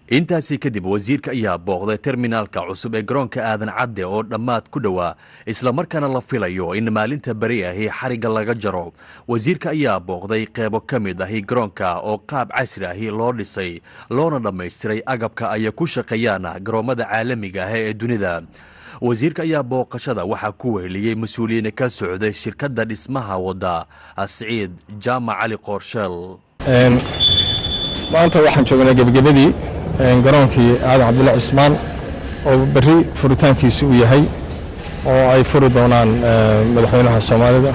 intaasi kadib wasiirka ayaa booqday terminaalka cusub ee garoonka aadan cadde oo dhammaad ku dhowaa isla markaana la filayo in maalinta bari ahi xariga laga jaro. wasiirka ayaa booqday qeybo ka mid ahi garoonka oo qaab casri ahi loo dhisay loona dhammaystiray agabka ay ku shaqeeyaan garoomada caalamiga ah ee dunida. wasiirka ayaa booqashada waxaa ku weheliyey mas-uuliyiin ka socday shirkadda dhismaha wadda Siciid Jaamac Cali Qorsheel. maanta waxaan joognaa gebagabadii garoonkii aadan cabdulle cismaan oo bari furitaankiisu uu yahay oo ay furi doonaan madaxweynaha Soomaalida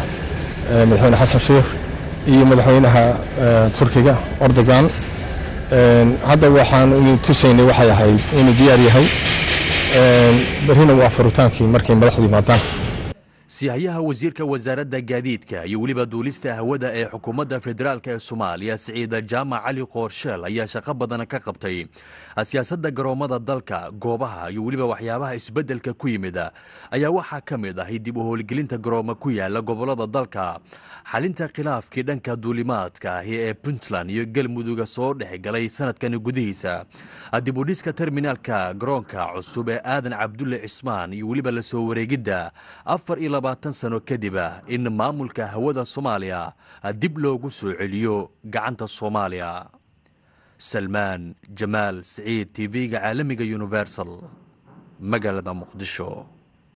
madaxweyne xasan sheekh iyo madaxweynaha Turkiga Erdogan. hadda waxaan u tusaynay waxay ahayd inuu diyaar yahay barina waa furitaankii markay madaxdu yimaadaan. siyahayaha wasiirka wasaaradda gaadiidka iyo weliba duulista hawada ee xukuumadda federaalka ee Soomaaliya Siciid Jaamac Cali Qorsheel ayaa shaqo badan ka qabtay siyaasadda garoomada dalka, goobaha iyo weliba waxyaabaha isbeddelka ku yimid ayaa waxaa ka mid ah dib u howlgelinta garoomo ku yaala gobolada dalka, xalinta khilaafkii dhanka duulimaadka ee Puntland iyo Galmudug soo dhexgalay sanadkan gudihiisa, dib u dhiska terminaalka garoonka cusub ee aadan cabdulle cismaan iyo weliba la soo wareegidda 24 sano kadib in maamulka hawada Soomaaliya dib loogu soo celiyo gacanta Soomaaliya. Salmaan Jamaal Saciid, TV-ga caalamiga Universal, magaalada Muqdisho.